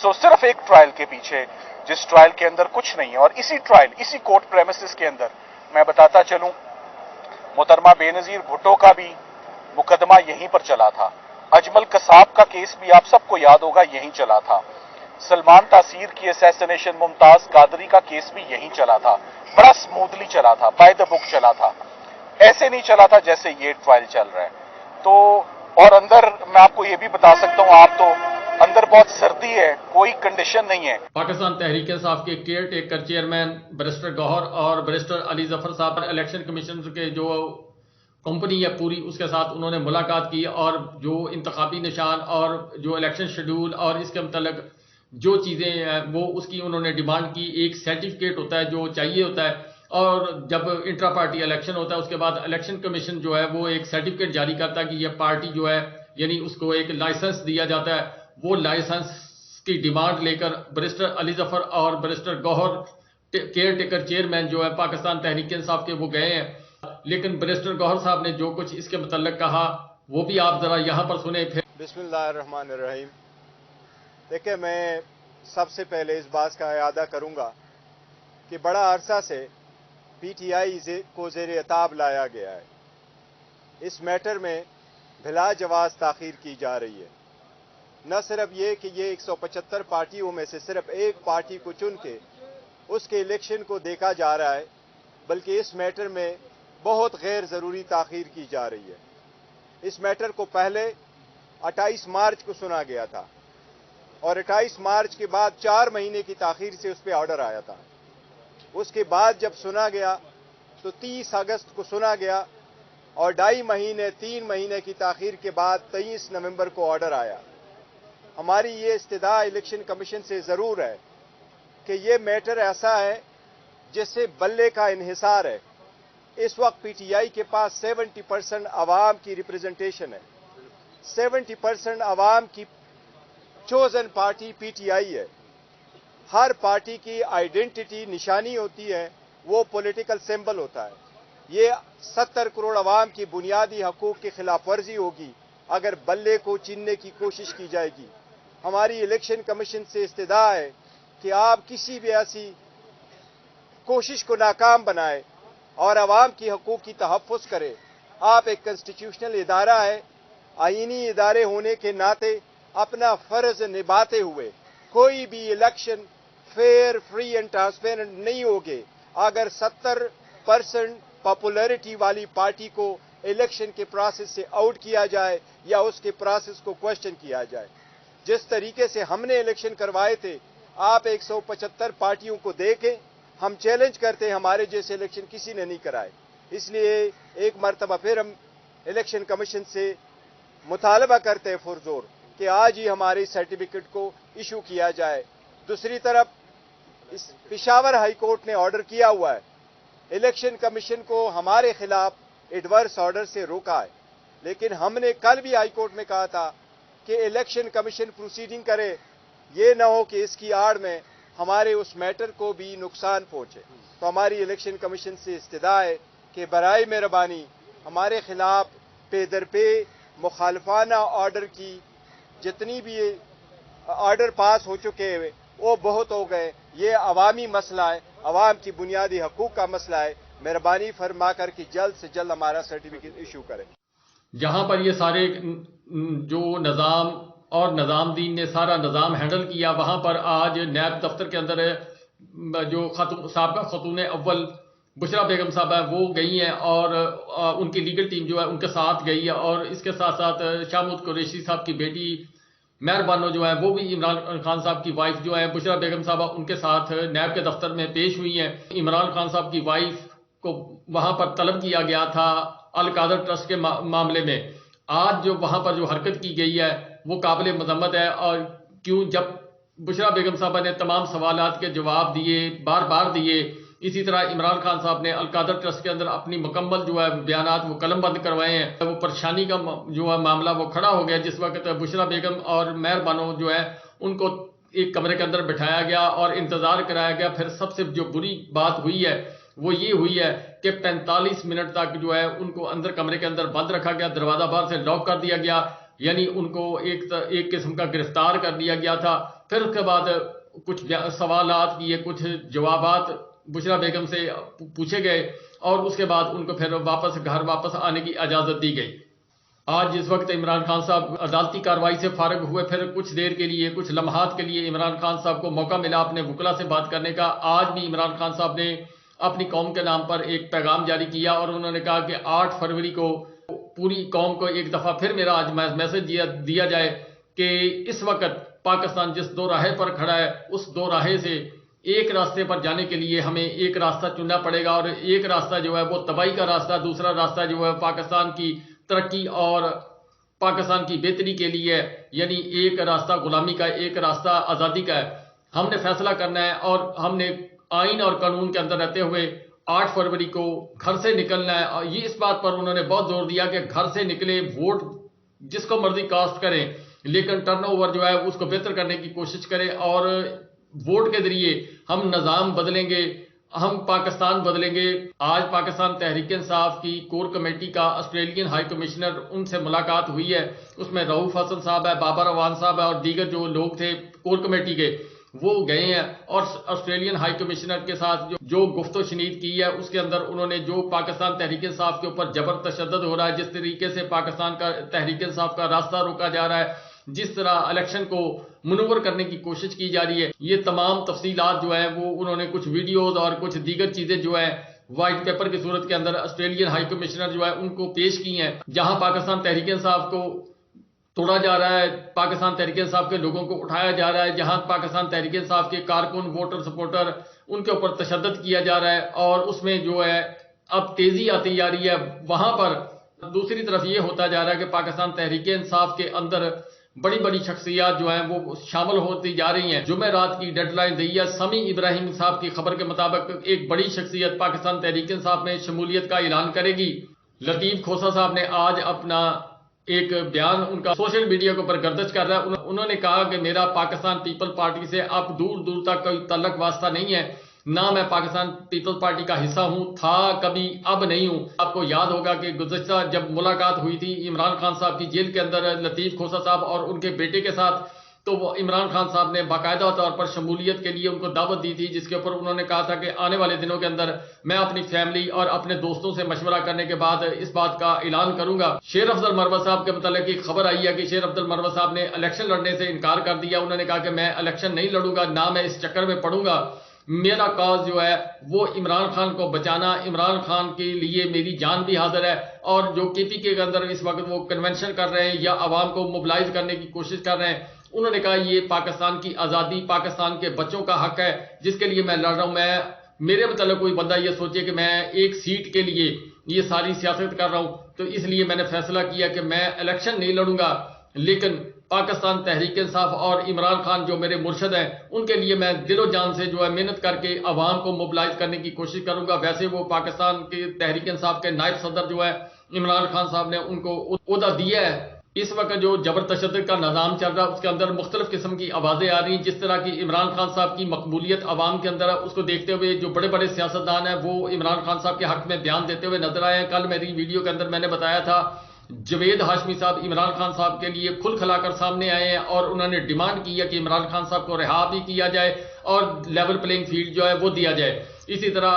سو صرف ایک ٹرائل کے پیچھے، جس ٹرائل کے اندر کچھ نہیں ہے، اور اسی ٹرائل، اسی کورٹ پریمیسز کے اندر میں بتاتا چلوں، محترمہ بے نظیر بھٹو کا بھی مقدمہ یہیں پر چلا تھا، اجمل قصاب کا کیس بھی آپ سب کو یاد ہوگا یہیں چلا تھا، سلمان تاثیر کی اسیسینیشن، ممتاز قادری کا کیس بھی یہیں چلا تھا، بڑا سموتھلی چلا تھا، بائی دا بک چلا تھا، ایسے نہیں چلا تھا جیسے یہ ٹرائل چل رہا ہے۔ تو اور اندر میں آپ کو یہ بھی بتا سکتا ہوں، آپ تو اندر بہت سردی ہے، کوئی کنڈیشن نہیں ہے۔ پاکستان تحریک انصاف کے کیئر ٹیکر چیئرمین بیرسٹر گوہر اور بیرسٹر علی ظفر صاحب الیکشن کمیشن کے جو کمپنی ہے پوری، اس کے ساتھ انہوں نے ملاقات کی، اور جو انتخابی نشان اور جو الیکشن شیڈول اور اس کے متعلق جو چیزیں ہیں وہ اس کی انہوں نے ڈیمانڈ کی۔ ایک سرٹیفکیٹ ہوتا ہے جو چاہیے ہوتا ہے، اور جب انٹرا پارٹی الیکشن ہوتا ہے اس کے بعد الیکشن کمیشن جو ہے وہ ایک سرٹیفکیٹ جاری کرتا ہے کہ یہ پارٹی جو ہے، یعنی اس کو ایک لائسنس دیا جاتا ہے۔ وہ لائسنس کی ڈیمانڈ لے کر بیرسٹر علی ظفر اور بیرسٹر گوہر کیئر ٹیکر چیئرمین جو ہے پاکستان تحریک انصاف کے، وہ گئے ہیں، لیکن بیرسٹر گوہر صاحب نے جو کچھ اس کے متعلق کہا وہ بھی آپ ذرا یہاں پر سنیں۔ پھر بسم اللہ الرحمن الرحیم۔ دیکھیں، میں سب سے پہلے اس بات کا اعادہ کروں گا کہ بڑا عرصہ سے پی ٹی آئی کو زیر عتاب لایا گیا ہے۔ اس میٹر میں بلا جواز تاخیر کی جا رہی ہے۔ نہ صرف یہ کہ یہ 175 پارٹیوں میں سے صرف ایک پارٹی کو چن کے اس کے الیکشن کو دیکھا جا رہا ہے، بلکہ اس میٹر میں بہت غیر ضروری تاخیر کی جا رہی ہے۔ اس میٹر کو پہلے 28 مارچ کو سنا گیا تھا، اور 28 مارچ کے بعد 4 مہینے کی تاخیر سے اس پہ آرڈر آیا تھا۔ اس کے بعد جب سنا گیا تو 30 اگست کو سنا گیا، اور 3 مہینے کی تاخیر کے بعد 23 نومبر کو آرڈر آیا۔ ہماری یہ استدعا الیکشن کمیشن سے ضرور ہے کہ یہ میٹر ایسا ہے جس سے بلے کا انحصار ہے۔ اس وقت پی ٹی آئی کے پاس 70% عوام کی ریپریزنٹیشن ہے۔ 70% عوام کی chosen party P T I ہے۔ ہر پارٹی کی آئیڈینٹی نشانی ہوتی ہے، وہ پولیٹیکل سمبل ہوتا ہے۔ یہ 70 کروڑ عوام کی بنیادی حقوق کی خلاف ورزی ہوگی اگر بلے کو چیننے کی کوشش کی جائے گی۔ ہماری الیکشن کمیشن سے استدعا ہے کہ آپ کسی بھی ایسی کوشش کو ناکام بنائے اور عوام کی حقوق کی تحفظ کرے۔ آپ ایک کنسٹیٹیوشنل ادارہ ہے، آئینی ادارے ہونے کے ناطے اپنا فرض نبھاتے ہوئے کوئی بھی election fair, free and transparent نہیں ہوگے اگر 70% پاپولیرٹی والی پارٹی کو الیکشن کے پروسیس سے آؤٹ کیا جائے یا اس کے پروسیس کو کوشچن کیا جائے۔ جس طریقے سے ہم نے الیکشن کروائے تھے، آپ 175 پارٹیوں کو دیکھیں، ہم چیلنج کرتے ہیں ہمارے جیسے الیکشن کسی نے نہیں کرائے۔ اس لیے ایک مرتبہ پھر ہم الیکشن کمیشن سے مطالبہ کرتے ہیں پرزور کہ آج ہی ہماری سرٹیفکیٹ کو ایشو کیا جائے۔ دوسری طرف پشاور ہائی کورٹ نے آرڈر کیا ہوا ہے، الیکشن کمیشن کو ہمارے خلاف ایڈورس آرڈر سے روکا ہے، لیکن ہم نے کل بھی ہائی کورٹ میں کہا تھا کہ الیکشن کمیشن پروسیڈنگ کرے، یہ نہ ہو کہ اس کی آڑ میں ہمارے اس میٹر کو بھی نقصان پہنچے۔ تو ہماری الیکشن کمیشن سے استدعا ہے کہ برائے مہربانی ہمارے خلاف پے در پے مخالفانہ آرڈر کی جتنی بھی آرڈر پاس ہو چکے ہیں وہ بہت ہو گئے۔ یہ عوامی مسئلہ ہے، عوام کی بنیادی حقوق کا مسئلہ ہے۔ مہربانی فرما کر کہ جلد سے جلد ہمارا سرٹیفکیٹ ایشو کریں۔ جہاں پر یہ سارے جو نظام اور نظام دین نے سارا نظام ہینڈل کیا، وہاں پر آج نیب دفتر کے اندر جو سابقہ خاتون اول بشرا بیگم صاحب ہیں وہ گئی ہیں، اور ان کی لیگل ٹیم جو ہے ان کے ساتھ گئی ہے، اور اس کے ساتھ ساتھ شامود قریشی صاحب کی بیٹی مہر بانو جو ہے وہ بھی عمران خان صاحب کی وائف جو ہے بشرا بیگم صاحبہ ان کے ساتھ نیب کے دفتر میں پیش ہوئی ہیں۔ عمران خان صاحب کی وائف کو وہاں پر طلب کیا گیا تھا القادر ٹرسٹ کے معاملے میں۔ آج جو وہاں پر جو حرکت کی گئی ہے وہ قابل مذمت ہے، اور کیوں جب بشرا بیگم صاحبہ نے تمام سوالات کے جواب دیے، بار بار دیے، اسی طرح عمران خان صاحب نے القادر ٹرسٹ کے اندر اپنی مکمل جو ہے بیانات وہ قلم بند کروائے ہیں، وہ پریشانی کا جو ہے معاملہ وہ کھڑا ہو گیا، جس وقت بشرا بیگم اور مہر بانو جو ہے ان کو ایک کمرے کے اندر بٹھایا گیا اور انتظار کرایا گیا۔ پھر سب سے جو بری بات ہوئی ہے وہ یہ ہوئی ہے کہ 45 منٹ تک جو ہے ان کو اندر کمرے کے اندر بند رکھا گیا، دروازہ باہر سے لاک کر دیا گیا۔ یعنی ان کو ایک قسم کا گرفتار کر لیا گیا تھا. پھر اس کے بعد کچھ سوالات کیے, کچھ جوابات بشرا بیگم سے پوچھے گئے اور اس کے بعد ان کو پھر گھر واپس آنے کی اجازت دی گئی. آج جس وقت عمران خان صاحب عدالتی کارروائی سے فارغ ہوئے, پھر کچھ دیر کے لیے, کچھ لمحات کے لیے عمران خان صاحب کو موقع ملا اپنے وکلا سے بات کرنے کا. آج بھی عمران خان صاحب نے اپنی قوم کے نام پر ایک پیغام جاری کیا اور انہوں نے کہا کہ 8 فروری کو پوری قوم کو ایک دفعہ پھر میرا آج میسج دیا جائے کہ اس وقت پاکستان جس دو راہے پر کھڑا ہے, اس دو راہے سے ایک راستے پر جانے کے لیے ہمیں ایک راستہ چننا پڑے گا, اور ایک راستہ جو ہے وہ تباہی کا راستہ, دوسرا راستہ جو ہے پاکستان کی ترقی اور پاکستان کی بہتری کے لیے, یعنی ایک راستہ غلامی کا, ایک راستہ آزادی کا ہے. ہم نے فیصلہ کرنا ہے اور ہم نے آئین اور قانون کے اندر رہتے ہوئے 8 فروری کو گھر سے نکلنا ہے. اور یہ اس بات پر انہوں نے بہت زور دیا کہ گھر سے نکلے, ووٹ جس کو مرضی کاسٹ کریں, لیکن ٹرن اوور جو ہے اس کو بہتر کرنے کی کوشش کریں اور ووٹ کے ذریعے ہم نظام بدلیں گے, ہم پاکستان بدلیں گے. آج پاکستان تحریک انصاف کی کور کمیٹی کا آسٹریلین ہائی کمشنر ان سے ملاقات ہوئی ہے. اس میں رؤوف حسن صاحب ہے, بابر اعوان صاحب ہے اور دیگر جو لوگ تھے کور کمیٹی کے, وہ گئے ہیں. اور آسٹریلین ہائی کمشنر کے ساتھ جو گفت و شنید کی ہے اس کے اندر انہوں نے جو پاکستان تحریک انصاف کے اوپر جبر تشدد ہو رہا ہے, جس طریقے سے پاکستان کا تحریک انصاف کا راستہ روکا جا رہا ہے, جس طرح الیکشن کو منور کرنے کی کوشش کی جا رہی ہے, یہ تمام تفصیلات جو ہیں وہ انہوں نے کچھ ویڈیوز اور کچھ دیگر چیزیں جو ہیں وائٹ پیپر کی صورت کے اندر آسٹریلین ہائی کمشنر جو ہے ان کو پیش کی ہیں, جہاں پاکستان تحریک انصاف کو توڑا جا رہا ہے, پاکستان تحریک انصاف کے لوگوں کو اٹھایا جا رہا ہے, جہاں پاکستان تحریک انصاف کے کارکن, ووٹر, سپورٹر, ان کے اوپر تشدد کیا جا رہا ہے اور اس میں جو ہے اب تیزی آتی جا رہی ہے. وہاں پر دوسری طرف یہ ہوتا جا رہا ہے کہ پاکستان تحریک انصاف کے اندر بڑی بڑی شخصیات جو ہیں وہ شامل ہوتی جا رہی ہیں. جمعرات کی ڈیڈ لائن دی ہے. سمیع ابراہیم صاحب کی خبر کے مطابق ایک بڑی شخصیت پاکستان تحریک انصاف میں شمولیت کا اعلان کرے گی. لطیف کھوسہ صاحب نے آج اپنا ایک بیان ان کا سوشل میڈیا کے اوپر گردش کر رہا ہے. انہوں نے کہا کہ میرا پاکستان پیپل پارٹی سے اب دور دور تک کوئی تعلق واسطہ نہیں ہے, نہ میں پاکستان پیپل پارٹی کا حصہ ہوں, تھا کبھی, اب نہیں ہوں. آپ کو یاد ہوگا کہ گزشتہ جب ملاقات ہوئی تھی عمران خان صاحب کی جیل کے اندر لطیف کھوسہ صاحب اور ان کے بیٹے کے ساتھ, تو وہ عمران خان صاحب نے باقاعدہ طور پر شمولیت کے لیے ان کو دعوت دی تھی, جس کے اوپر انہوں نے کہا تھا کہ آنے والے دنوں کے اندر میں اپنی فیملی اور اپنے دوستوں سے مشورہ کرنے کے بعد اس بات کا اعلان کروں گا. شیر افضل مروت صاحب کے متعلق ایک خبر آئی ہے کہ شیر افضل مروت صاحب نے الیکشن لڑنے سے انکار کر دیا. انہوں نے کہا کہ میں الیکشن نہیں لڑوں گا, نہ میں اس چکر میں پڑوں گا, میرا کاز جو ہے وہ عمران خان کو بچانا, عمران خان کے لیے میری جان بھی حاضر ہے. اور جو کے پی کے اندر اس وقت وہ کنونشن کر رہے ہیں یا عوام کو موبلائز کرنے کی کوشش کر رہے ہیں, انہوں نے کہا یہ پاکستان کی آزادی, پاکستان کے بچوں کا حق ہے جس کے لیے میں لڑ رہا ہوں. میرے متعلق کوئی بندہ یہ سوچے کہ میں ایک سیٹ کے لیے یہ ساری سیاست کر رہا ہوں, تو اس لیے میں نے فیصلہ کیا کہ میں الیکشن نہیں لڑوں گا, لیکن پاکستان تحریک انصاف اور عمران خان جو میرے مرشد ہیں ان کے لیے میں دل و جان سے جو ہے محنت کر کے عوام کو موبلائز کرنے کی کوشش کروں گا. ویسے وہ پاکستان کے تحریک انصاف کے نائب صدر جو ہے عمران خان صاحب نے ان کو عہدہ دیا ہے. اس وقت جو جبر تشدد کا نظام چل رہا ہے اس کے اندر مختلف قسم کی آوازیں آ رہی ہیں. جس طرح کی عمران خان صاحب کی مقبولیت عوام کے اندر ہے, اس کو دیکھتے ہوئے جو بڑے بڑے سیاستدان ہیں وہ عمران خان صاحب کے حق میں بیان دیتے ہوئے نظر آئے ہیں. کل میری ویڈیو کے اندر میں نے بتایا تھا جوید ہاشمی صاحب عمران خان صاحب کے لیے کھل کھلا کر سامنے آئے ہیں اور انہوں نے ڈیمانڈ کی ہے کہ عمران خان صاحب کو رہا بھی کیا جائے اور لیول پلینگ فیلڈ جو ہے وہ دیا جائے. اسی طرح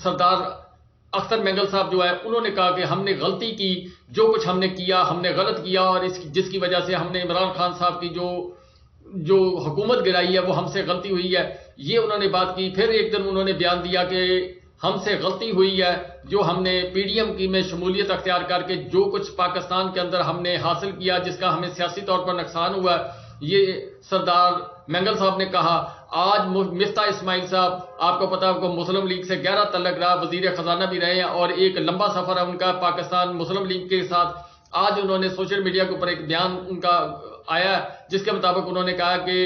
سردار اختر مینگل صاحب جو ہے انہوں نے کہا کہ ہم نے غلطی کی, جو کچھ ہم نے کیا ہم نے غلط کیا, اور جس کی وجہ سے ہم نے عمران خان صاحب کی جو حکومت گرائی ہے وہ ہم سے غلطی ہوئی ہے, یہ انہوں نے بات کی. پھر ایک دن انہوں نے بیان دیا کہ ہم سے غلطی ہوئی ہے جو ہم نے پی ڈی ایم کی میں شمولیت اختیار کر کے جو کچھ پاکستان کے اندر ہم نے حاصل کیا جس کا ہمیں سیاسی طور پر نقصان ہوا ہے. یہ سردار مینگل صاحب نے کہا. آج مفتاح اسماعیل صاحب آپ کو پتا ہے مسلم لیگ سے گہرا تعلق رہا, وزیر خزانہ بھی رہے ہیں اور ایک لمبا سفر ہے ان کا پاکستان مسلم لیگ کے ساتھ. آج انہوں نے سوشل میڈیا کے اوپر ایک بیان ان کا آیا جس کے مطابق انہوں نے کہا کہ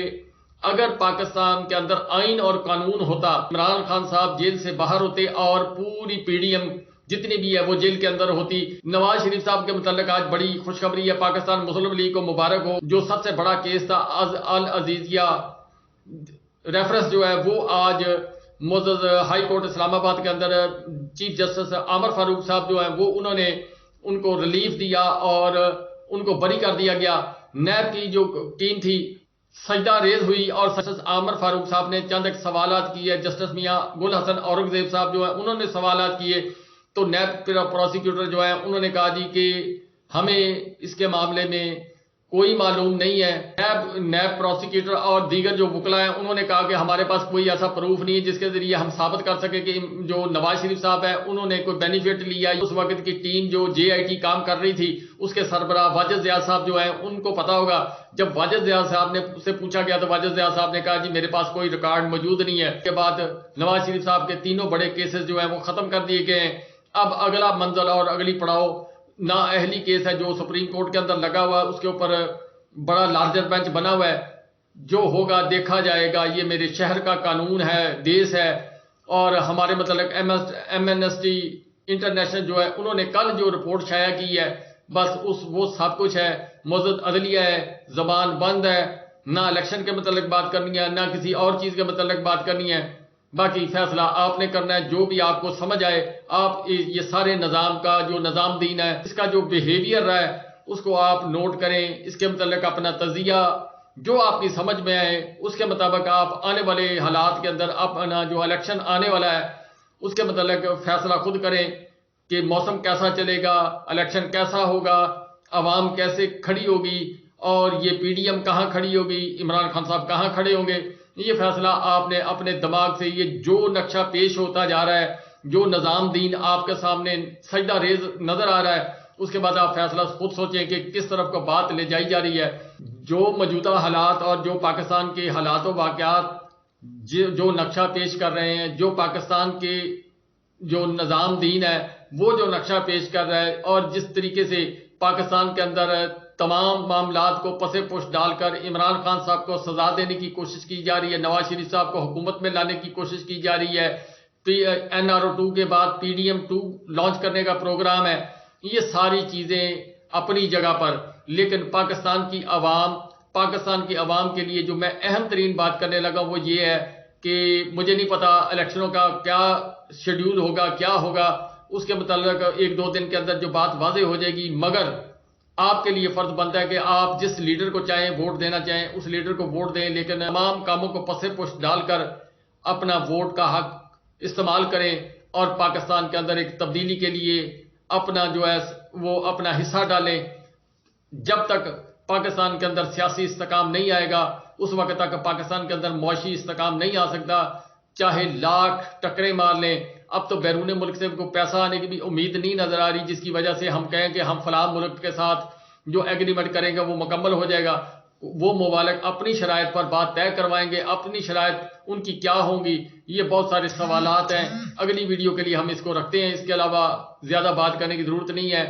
اگر پاکستان کے اندر آئین اور قانون ہوتا, عمران خان صاحب جیل سے باہر ہوتے اور پوری پی ڈی ایم جتنی بھی ہے وہ جیل کے اندر ہوتی. نواز شریف صاحب کے متعلق آج بڑی خوشخبری ہے, پاکستان مسلم لیگ کو مبارک ہو. جو سب سے بڑا کیس تھا العزیزیہ ریفرنس جو ہے وہ آج معزز ہائی کورٹ اسلام آباد کے اندر چیف جسٹس عامر فاروق صاحب جو ہیں وہ انہوں نے ان کو ریلیف دیا اور ان کو بری کر دیا گیا. نیب کی جو ٹیم تھی سجدہ ریز ہوئی اور جسٹس عامر فاروق صاحب نے چند ایک سوالات کیے, جسٹس میاں گل حسن اورنگزیب صاحب جو ہے انہوں نے سوالات کیے, تو نیب پروسیکیوٹر جو ہے انہوں نے کہا جی کہ ہمیں اس کے معاملے میں کوئی معلوم نہیں ہے. نیب پروسیکیوٹر اور دیگر جو وکلا ہیں انہوں نے کہا کہ ہمارے پاس کوئی ایسا پروف نہیں ہے جس کے ذریعے ہم ثابت کر سکیں کہ جو نواز شریف صاحب ہیں انہوں نے کوئی بینیفٹ لیا. اس وقت کی ٹیم جو JIT کام کر رہی تھی اس کے سربراہ واجد زیاد صاحب جو ہیں ان کو پتا ہوگا. جب واجد زیاد صاحب نے سے پوچھا گیا تو واجد زیاد صاحب نے کہا جی میرے پاس کوئی ریکارڈ موجود نہیں ہے. اس کے بعد نواز شریف صاحب کے تینوں بڑے کیسز جو ہیں وہ ختم کر دیے گئے ہیں. اب اگلا منزل اور اگلی پڑاؤ نااہلی کیس ہے جو سپریم کورٹ کے اندر لگا ہوا ہے, اس کے اوپر بڑا لارجر بینچ بنا ہوا ہے. جو ہوگا دیکھا جائے گا. یہ میرے شہر کا قانون ہے, دیس ہے. اور ہمارے متعلق MNST انٹرنیشنل جو ہے انہوں نے کل جو رپورٹ شائع کی ہے بس وہ سب کچھ ہے. مزد عدلیہ ہے, زبان بند ہے, نہ الیکشن کے متعلق بات کرنی ہے نہ کسی اور چیز کے متعلق بات کرنی ہے. باقی فیصلہ آپ نے کرنا ہے جو بھی آپ کو سمجھ آئے. آپ یہ سارے نظام کا جو نظام دین ہے اس کا جو بیہیویئر رہا ہے اس کو آپ نوٹ کریں. اس کے متعلق اپنا تجزیہ جو آپ کی سمجھ میں آئے اس کے مطابق آپ آنے والے حالات کے اندر اپنا جو الیکشن آنے والا ہے اس کے متعلق فیصلہ خود کریں کہ موسم کیسا چلے گا, الیکشن کیسا ہوگا, عوام کیسے کھڑی ہوگی اور یہ PDM کہاں کھڑی ہوگی, عمران خان صاحب کہاں کھڑے ہوں گے. یہ فیصلہ آپ نے اپنے دماغ سے یہ جو نقشہ پیش ہوتا جا رہا ہے, جو نظام دین آپ کے سامنے سجدہ ریز نظر آ رہا ہے, اس کے بعد آپ فیصلہ خود سوچیں کہ کس طرف کو بات لے جائی جا رہی ہے. جو موجودہ حالات اور جو پاکستان کے حالات و واقعات جو نقشہ پیش کر رہے ہیں, جو پاکستان کے جو نظام دین ہے وہ جو نقشہ پیش کر رہا ہے اور جس طریقے سے پاکستان کے اندر تمام معاملات کو پس پش ڈال کر عمران خان صاحب کو سزا دینے کی کوشش کی جا رہی ہے, نواز شریف صاحب کو حکومت میں لانے کی کوشش کی جا رہی ہے, NRO2 کے بعد PDM2 لانچ کرنے کا پروگرام ہے. یہ ساری چیزیں اپنی جگہ پر, لیکن پاکستان کی عوام کے لیے جو میں اہم ترین بات کرنے لگا وہ یہ ہے کہ مجھے نہیں پتا الیکشنوں کا کیا شیڈیول ہوگا, کیا ہوگا. اس کے متعلق 1-2 دن کے اندر جو بات واضح ہو جائے گی, مگر آپ کے لیے فرض بنتا ہے کہ آپ جس لیڈر کو چاہیں ووٹ دینا چاہیں اس لیڈر کو ووٹ دیں, لیکن تمام کاموں کو پس پش ڈال کر اپنا ووٹ کا حق استعمال کریں اور پاکستان کے اندر ایک تبدیلی کے لیے اپنا جو ہے وہ اپنا حصہ ڈالیں. جب تک پاکستان کے اندر سیاسی استحکام نہیں آئے گا اس وقت تک پاکستان کے اندر معاشی استحکام نہیں آ سکتا, چاہے لاکھ ٹکرے مار لیں. اب تو بیرون ملک سے کوئی پیسہ آنے کی بھی امید نہیں نظر آ رہی جس کی وجہ سے ہم کہیں کہ ہم فلاں ملک کے ساتھ جو ایگریمنٹ کریں گے وہ مکمل ہو جائے گا. وہ ممالک اپنی شرائط پر بات طے کروائیں گے, اپنی شرائط ان کی کیا ہوں گی. یہ بہت سارے سوالات ہیں, اگلی ویڈیو کے لیے ہم اس کو رکھتے ہیں. اس کے علاوہ زیادہ بات کرنے کی ضرورت نہیں ہے.